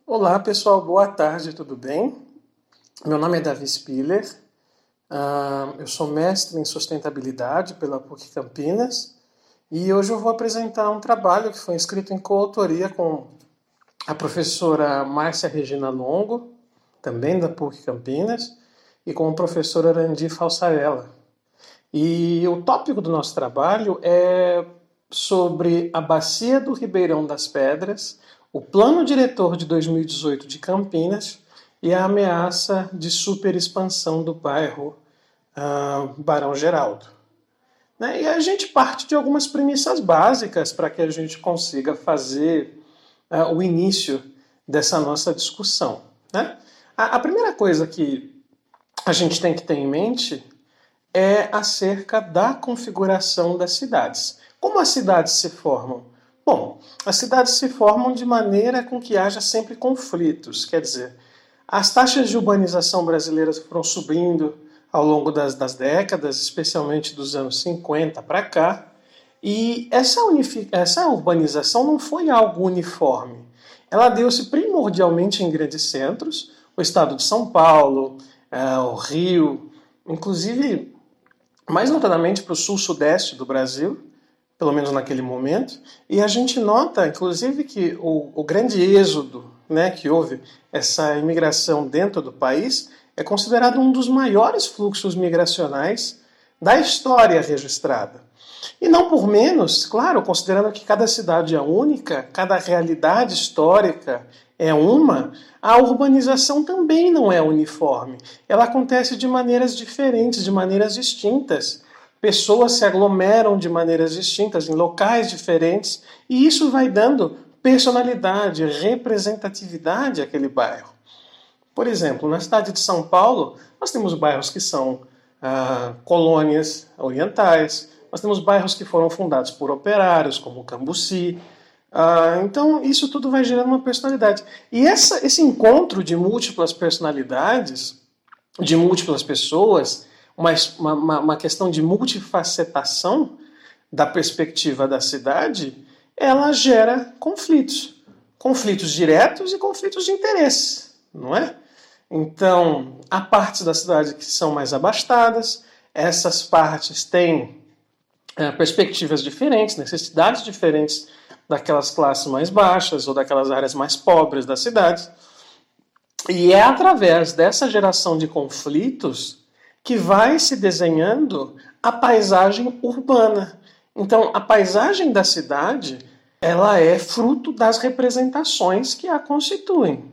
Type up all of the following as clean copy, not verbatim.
Olá pessoal, boa tarde, tudo bem? Meu nome é Davi Spiller, eu sou mestre em sustentabilidade pela PUC Campinas e hoje eu vou apresentar um trabalho que foi escrito em coautoria com a professora Márcia Regina Longo, também da PUC Campinas, e com o professor Arandi Falsarella. E o tópico do nosso trabalho é sobre a Bacia do Ribeirão das Pedras, o Plano Diretor de 2018 de Campinas e a ameaça de superexpansão do bairro Barão Geraldo. Né? E a gente parte de algumas premissas básicas para que a gente consiga fazer o início dessa nossa discussão. Né? A primeira coisa que a gente tem que ter em mente é acerca da configuração das cidades. Como as cidades se formam? Bom, as cidades se formam de maneira com que haja sempre conflitos, quer dizer, as taxas de urbanização brasileiras foram subindo ao longo das décadas, especialmente dos anos 50 para cá, e essa urbanização não foi algo uniforme. Ela deu-se primordialmente em grandes centros, o estado de São Paulo, o Rio, inclusive mais notadamente para o sul-sudeste do Brasil, pelo menos naquele momento, e a gente nota, inclusive, que o grande êxodo, né, que houve, essa imigração dentro do país, é considerado um dos maiores fluxos migracionais da história registrada. E não por menos, claro, considerando que cada cidade é única, cada realidade histórica é uma, a urbanização também não é uniforme. Ela acontece de maneiras diferentes, de maneiras distintas. Pessoas se aglomeram de maneiras distintas, em locais diferentes, e isso vai dando personalidade, representatividade àquele bairro. Por exemplo, na cidade de São Paulo, nós temos bairros que são colônias orientais, nós temos bairros que foram fundados por operários, como o Cambuci. Então, isso tudo vai gerando uma personalidade. E esse encontro de múltiplas personalidades, de múltiplas pessoas, uma questão de multifacetação da perspectiva da cidade, ela gera conflitos. Conflitos diretos e conflitos de interesse, não é? Então, há partes da cidade que são mais abastadas, essas partes têm perspectivas diferentes, necessidades diferentes daquelas classes mais baixas ou daquelas áreas mais pobres da cidade. E é através dessa geração de conflitos que vai se desenhando a paisagem urbana. Então, a paisagem da cidade, ela é fruto das representações que a constituem.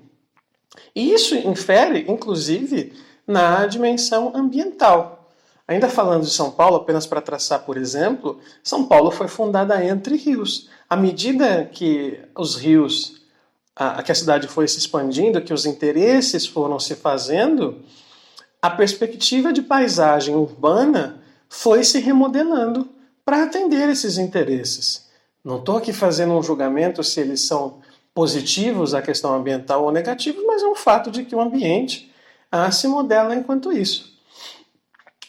E isso infere, inclusive, na dimensão ambiental. Ainda falando de São Paulo, apenas para traçar por exemplo, São Paulo foi fundada entre rios. À medida que os rios, que a cidade foi se expandindo, que os interesses foram se fazendo, a perspectiva de paisagem urbana foi se remodelando para atender esses interesses. Não estou aqui fazendo um julgamento se eles são positivos à questão ambiental ou negativos, mas é um fato de que o ambiente se modela enquanto isso.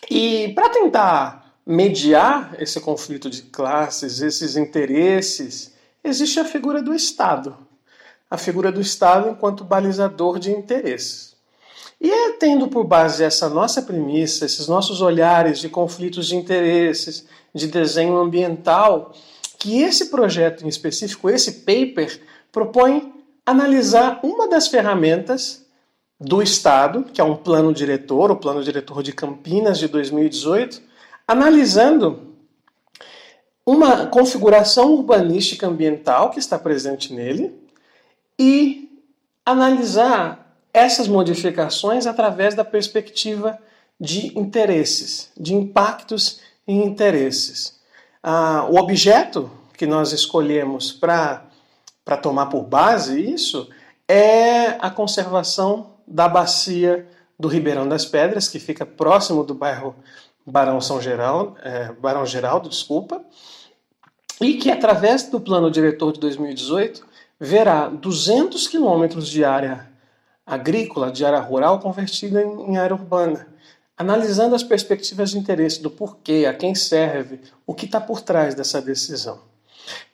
E para tentar mediar esse conflito de classes, esses interesses, existe a figura do Estado. A figura do Estado enquanto balizador de interesses. E é tendo por base essa nossa premissa, esses nossos olhares de conflitos de interesses, de desenho ambiental, que esse projeto em específico, esse paper, propõe analisar uma das ferramentas do Estado, que é um plano diretor, o Plano Diretor de Campinas de 2018, analisando uma configuração urbanística ambiental que está presente nele e analisar essas modificações através da perspectiva de interesses, de impactos e interesses. O objeto que nós escolhemos para tomar por base isso é a conservação da bacia do Ribeirão das Pedras, que fica próximo do bairro Barão Geraldo, e que através do Plano Diretor de 2018 verá 200 quilômetros de área agrícola, de área rural, convertida em área urbana, analisando as perspectivas de interesse do porquê, a quem serve, o que está por trás dessa decisão.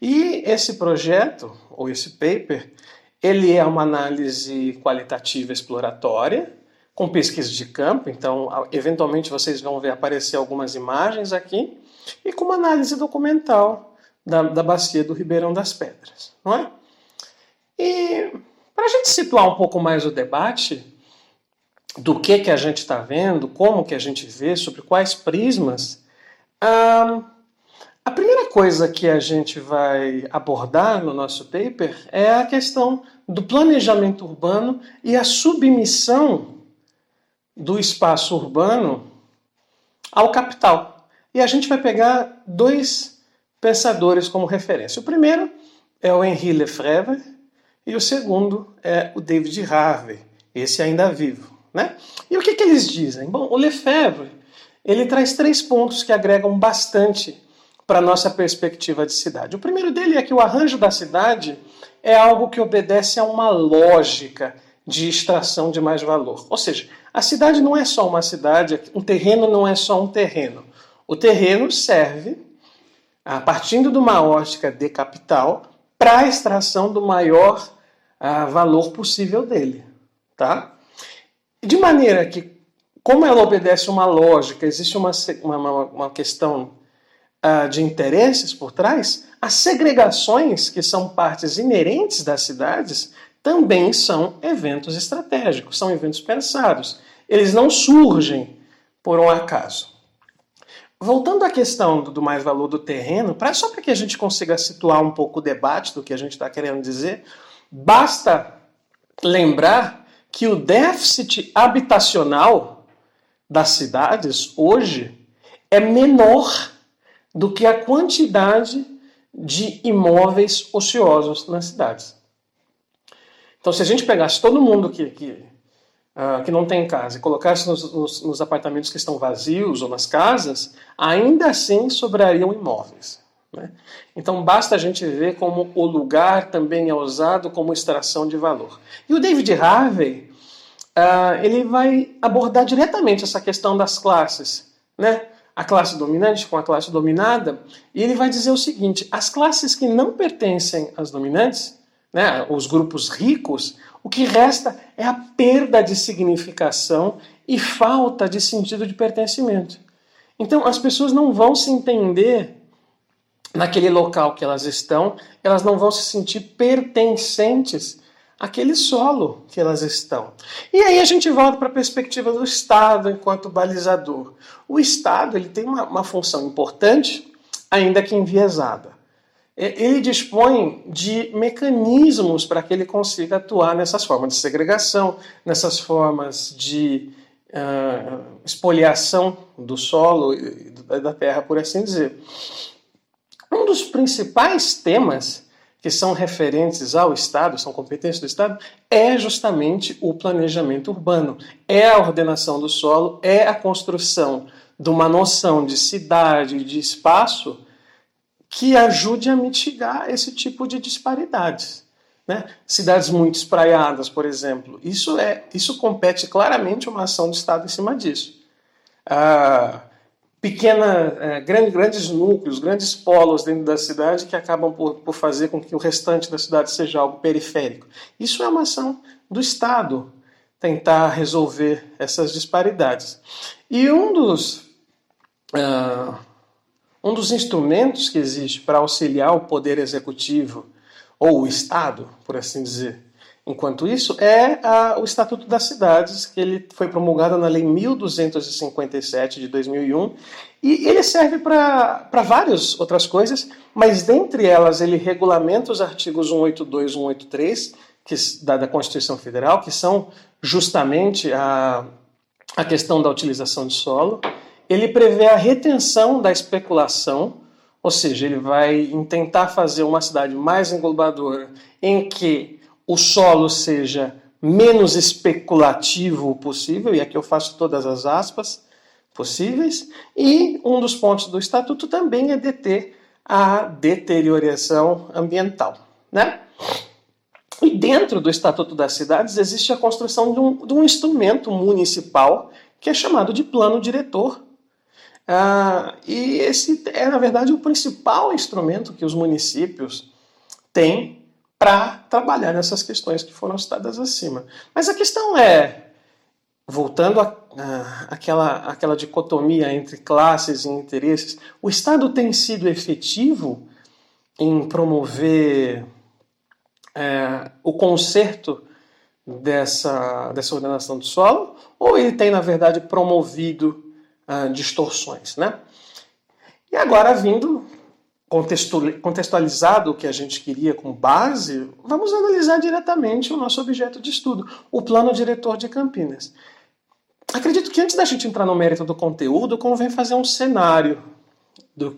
E esse projeto, ou esse paper, Ele é uma análise qualitativa exploratória, com pesquisa de campo, então eventualmente vocês vão ver aparecer algumas imagens aqui, e com uma análise documental da bacia do Ribeirão das Pedras, não é? E para a gente situar um pouco mais o debate do que a gente está vendo, como que a gente vê, sobre quais prismas, a primeira coisa que a gente vai abordar no nosso paper é a questão do planejamento urbano e a submissão do espaço urbano ao capital. E a gente vai pegar dois pensadores como referência. O primeiro é o Henri Lefebvre e o segundo é o David Harvey, esse ainda vivo, né? E o que eles dizem? Bom, o Lefebvre ele traz 3 pontos que agregam bastante para a nossa perspectiva de cidade. O primeiro dele é que o arranjo da cidade é algo que obedece a uma lógica de extração de mais valor. Ou seja, a cidade não é só uma cidade, um terreno não é só um terreno. O terreno serve, partindo de uma ótica de capital, para a extração do maior valor possível dele. Tá? De maneira que, como ela obedece uma lógica, existe uma questão de interesses por trás, as segregações, que são partes inerentes das cidades, também são eventos estratégicos, são eventos pensados. Eles não surgem por um acaso. Voltando à questão do mais valor do terreno, só para que a gente consiga situar um pouco o debate do que a gente está querendo dizer, basta lembrar que o déficit habitacional das cidades hoje é menor do que a quantidade de imóveis ociosos nas cidades. Então, se a gente pegasse todo mundo que não tem casa e colocasse nos apartamentos que estão vazios ou nas casas, ainda assim sobrariam imóveis, né? Então, basta a gente ver como o lugar também é usado como extração de valor. E o David Harvey, ele vai abordar diretamente essa questão das classes, né? A classe dominante com a classe dominada, e ele vai dizer o seguinte: as classes que não pertencem às dominantes, né, os grupos ricos, o que resta é a perda de significação e falta de sentido de pertencimento. Então as pessoas não vão se entender naquele local que elas estão, elas não vão se sentir pertencentes àquele solo que elas estão. E aí a gente volta para a perspectiva do Estado enquanto balizador. O Estado ele tem uma função importante, ainda que enviesada. Ele dispõe de mecanismos para que ele consiga atuar nessas formas de segregação, nessas formas de espoliação do solo e da terra, por assim dizer. Um dos principais temas que são referentes ao Estado, são competências do Estado, é justamente o planejamento urbano, é a ordenação do solo, é a construção de uma noção de cidade, de espaço, que ajude a mitigar esse tipo de disparidades, né? Cidades muito espraiadas, por exemplo, isso compete claramente uma ação do Estado em cima disso. Grandes núcleos, grandes polos dentro da cidade que acabam por fazer com que o restante da cidade seja algo periférico. Isso é uma ação do Estado tentar resolver essas disparidades. E um dos instrumentos que existe para auxiliar o poder executivo, ou o Estado, por assim dizer, enquanto isso, é o Estatuto das Cidades, que ele foi promulgado na Lei 1257 de 2001, e ele serve para várias outras coisas, mas dentre elas ele regulamenta os artigos 182 e 183 da Constituição Federal, que são justamente a questão da utilização de solo. Ele prevê a retenção da especulação, ou seja, ele vai tentar fazer uma cidade mais englobadora, em que o solo seja menos especulativo possível, e aqui eu faço todas as aspas possíveis, e um dos pontos do Estatuto também é deter a deterioração ambiental, né? E dentro do Estatuto das Cidades existe a construção de um instrumento municipal que é chamado de plano diretor. E esse é, na verdade, o principal instrumento que os municípios têm para trabalhar nessas questões que foram citadas acima. Mas a questão é, voltando àquela dicotomia entre classes e interesses, o Estado tem sido efetivo em promover o conserto dessa ordenação do solo, ou ele tem, na verdade, promovido distorções, né? E agora, contextualizado o que a gente queria como base, vamos analisar diretamente o nosso objeto de estudo, o Plano Diretor de Campinas. Acredito que antes da gente entrar no mérito do conteúdo, convém fazer um cenário do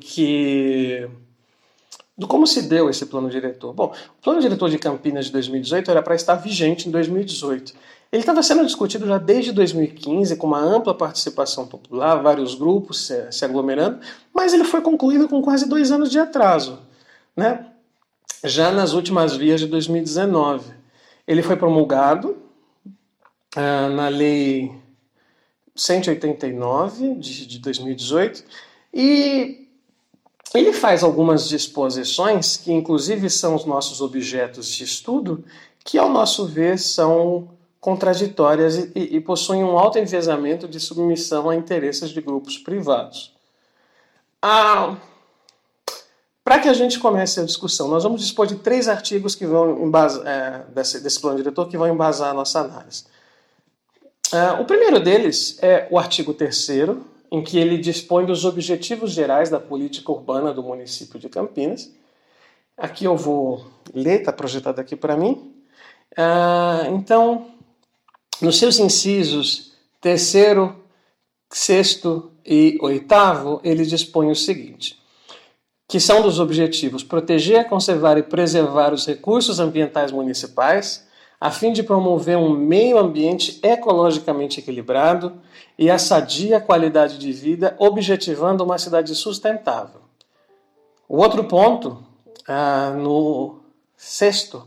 como se deu esse plano diretor. Bom, o plano diretor de Campinas de 2018 era para estar vigente em 2018. Ele estava sendo discutido já desde 2015, com uma ampla participação popular, vários grupos se aglomerando, mas ele foi concluído com quase 2 anos de atraso, né? Já nas últimas vias de 2019. Ele foi promulgado na Lei 189 de 2018 e ele faz algumas disposições, que inclusive são os nossos objetos de estudo, que ao nosso ver são contraditórias e possuem um alto enviesamento de submissão a interesses de grupos privados. Para que a gente comece a discussão, nós vamos dispor de 3 artigos que vão desse plano diretor que vão embasar a nossa análise. O primeiro deles é o artigo 3º, em que ele dispõe dos objetivos gerais da política urbana do município de Campinas. Aqui eu vou ler, está projetado aqui para mim. Então, nos seus incisos 3º, 6º e 8º, ele dispõe o seguinte, que são dos objetivos: proteger, conservar e preservar os recursos ambientais municipais, a fim de promover um meio ambiente ecologicamente equilibrado e a sadia qualidade de vida, objetivando uma cidade sustentável. O outro ponto, no 6º,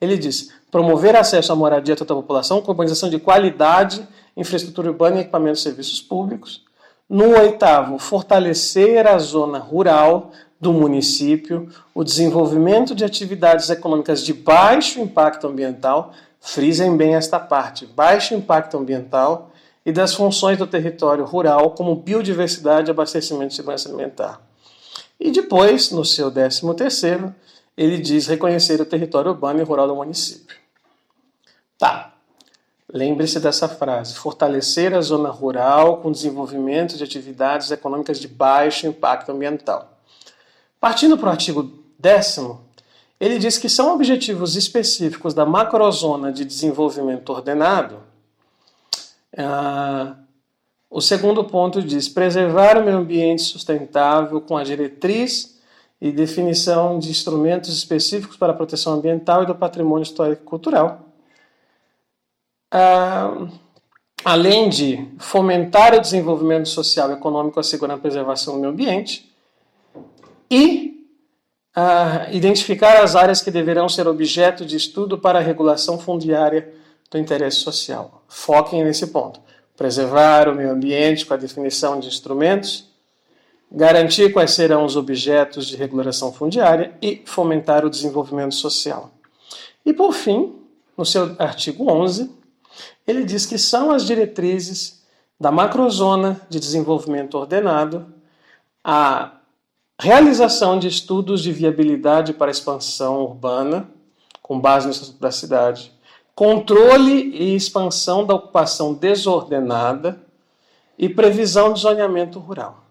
ele diz: promover acesso à moradia a toda a população, com urbanização de qualidade, infraestrutura urbana e equipamentos de serviços públicos. No 8º, fortalecer a zona rural do município, o desenvolvimento de atividades econômicas de baixo impacto ambiental, frisem bem esta parte, baixo impacto ambiental, e das funções do território rural, como biodiversidade, abastecimento e segurança alimentar. E depois, no seu 13º, ele diz reconhecer o território urbano e rural do município. Tá, lembre-se dessa frase, fortalecer a zona rural com desenvolvimento de atividades econômicas de baixo impacto ambiental. Partindo para o artigo 10º, ele diz que são objetivos específicos da macrozona de desenvolvimento ordenado. O segundo ponto diz preservar o meio ambiente sustentável com a diretriz e definição de instrumentos específicos para a proteção ambiental e do patrimônio histórico e cultural. Além de fomentar o desenvolvimento social e econômico, assegurando a preservação do meio ambiente, e identificar as áreas que deverão ser objeto de estudo para a regulação fundiária do interesse social. Foquem nesse ponto. Preservar o meio ambiente com a definição de instrumentos, garantir quais serão os objetos de regulação fundiária e fomentar o desenvolvimento social. E, por fim, no seu artigo 11, ele diz que são as diretrizes da macrozona de desenvolvimento ordenado a realização de estudos de viabilidade para a expansão urbana, com base no Estatuto da Cidade, controle e expansão da ocupação desordenada e previsão de zoneamento rural.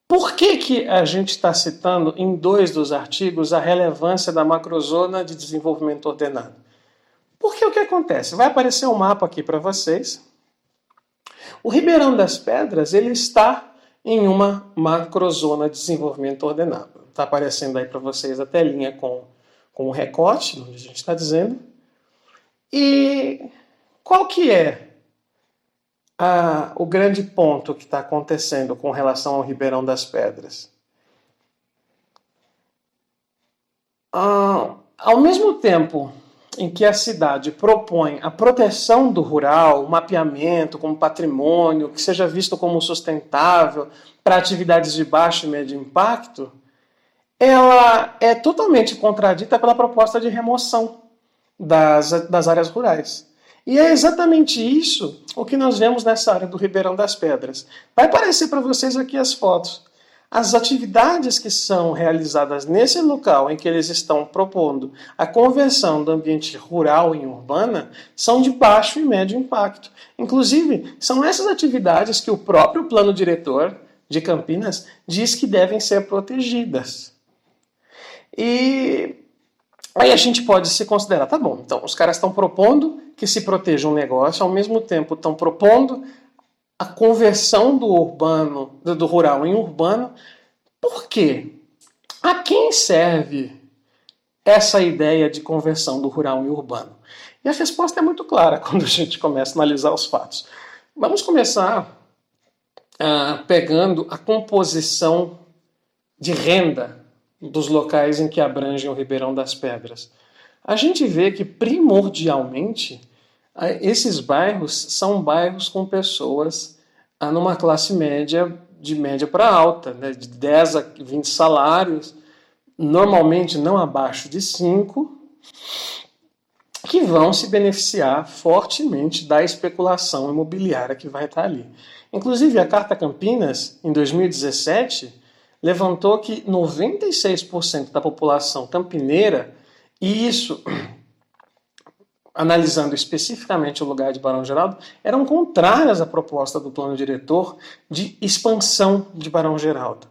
Por que a gente está citando em 2 dos artigos a relevância da macrozona de desenvolvimento ordenado? Porque o que acontece? Vai aparecer um mapa aqui para vocês. O Ribeirão das Pedras ele está em uma macrozona de desenvolvimento ordenado. Está aparecendo aí para vocês a telinha com o recorte, onde a gente está dizendo. E qual que é o grande ponto que está acontecendo com relação ao Ribeirão das Pedras? Ao mesmo tempo em que a cidade propõe a proteção do rural, o mapeamento como patrimônio, que seja visto como sustentável para atividades de baixo e médio impacto, ela é totalmente contradita pela proposta de remoção das áreas rurais. E é exatamente isso o que nós vemos nessa área do Ribeirão das Pedras. Vai aparecer para vocês aqui as fotos. As atividades que são realizadas nesse local em que eles estão propondo a conversão do ambiente rural em urbana são de baixo e médio impacto. Inclusive, são essas atividades que o próprio plano diretor de Campinas diz que devem ser protegidas. E aí a gente pode se considerar, tá bom, então os caras estão propondo que se proteja um negócio, ao mesmo tempo estão propondo a conversão do urbano, do rural em urbano. Por quê? A quem serve essa ideia de conversão do rural em urbano? E a resposta é muito clara quando a gente começa a analisar os fatos. Vamos começar pegando a composição de renda dos locais em que abrangem o Ribeirão das Pedras. A gente vê que, primordialmente, esses bairros são bairros com pessoas numa classe média, de média para alta, né, de 10 a 20 salários, normalmente não abaixo de 5, que vão se beneficiar fortemente da especulação imobiliária que vai estar ali. Inclusive, a Carta Campinas, em 2017, levantou que 96% da população campineira, e isso, analisando especificamente o lugar de Barão Geraldo, eram contrárias à proposta do plano diretor de expansão de Barão Geraldo.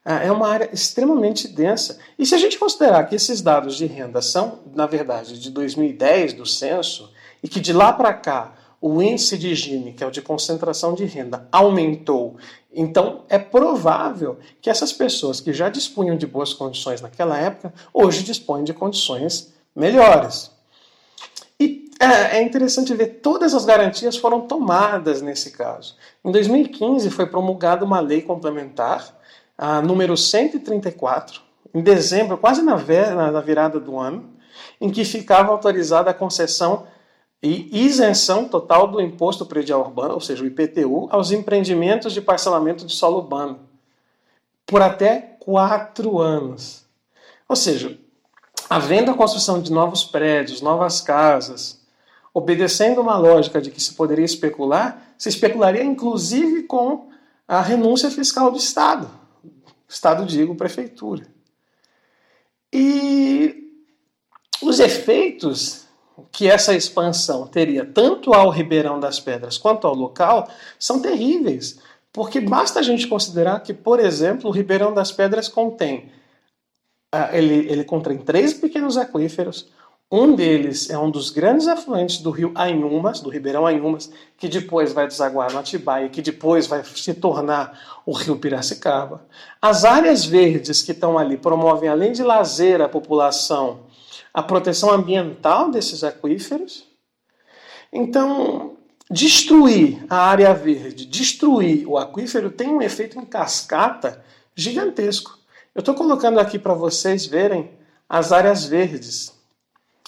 É uma área extremamente densa. E se a gente considerar que esses dados de renda são, na verdade, de 2010, do censo, e que de lá para cá o índice de Gini, que é o de concentração de renda, aumentou, então é provável que essas pessoas que já dispunham de boas condições naquela época, hoje dispõem de condições melhores. E é interessante ver, todas as garantias foram tomadas nesse caso. Em 2015 foi promulgada uma lei complementar, a número 134, em dezembro, quase na virada do ano, em que ficava autorizada a concessão e isenção total do Imposto Predial Urbano, ou seja, o IPTU, aos empreendimentos de parcelamento de solo urbano, por até 4 anos. Ou seja, havendo a construção de novos prédios, novas casas, obedecendo uma lógica de que se poderia especular, se especularia inclusive com a renúncia fiscal do Estado. Estado, digo, prefeitura. E os efeitos que essa expansão teria tanto ao Ribeirão das Pedras quanto ao local são terríveis, porque basta a gente considerar que, por exemplo, o Ribeirão das Pedras contém, ele contém 3 pequenos aquíferos. Um deles é um dos grandes afluentes do rio Anhumas, do Ribeirão Anhumas, que depois vai desaguar no Atibaia, que depois vai se tornar o rio Piracicaba. As áreas verdes que estão ali promovem, além de lazer à população, a proteção ambiental desses aquíferos. Então, destruir a área verde, destruir o aquífero tem um efeito em cascata gigantesco. Eu estou colocando aqui para vocês verem as áreas verdes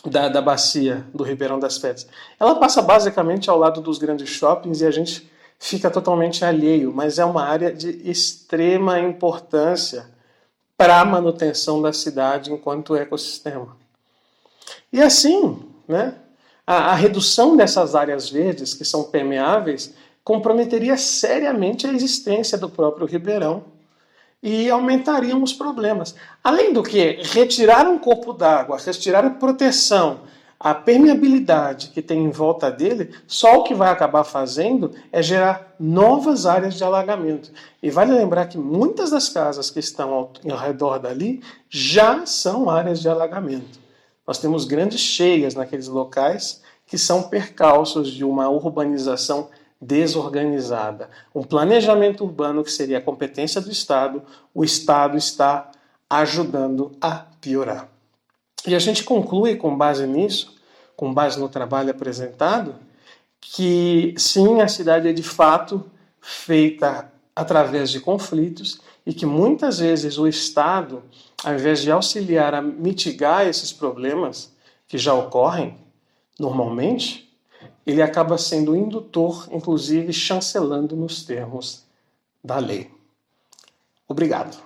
da bacia do Ribeirão das Pedras. Ela passa basicamente ao lado dos grandes shoppings e a gente fica totalmente alheio, mas é uma área de extrema importância para a manutenção da cidade enquanto ecossistema. E assim, né, a redução dessas áreas verdes, que são permeáveis, comprometeria seriamente a existência do próprio Ribeirão e aumentariam os problemas. Além do que, retirar um corpo d'água, retirar a proteção, a permeabilidade que tem em volta dele, só o que vai acabar fazendo é gerar novas áreas de alagamento. E vale lembrar que muitas das casas que estão ao redor dali já são áreas de alagamento. Nós temos grandes cheias naqueles locais que são percalços de uma urbanização desorganizada. Um planejamento urbano que seria a competência do Estado, o Estado está ajudando a piorar. E a gente conclui com base nisso, com base no trabalho apresentado, que sim, a cidade é de fato feita através de conflitos e que muitas vezes o Estado, ao invés de auxiliar a mitigar esses problemas que já ocorrem normalmente, ele acaba sendo indutor, inclusive chancelando nos termos da lei. Obrigado.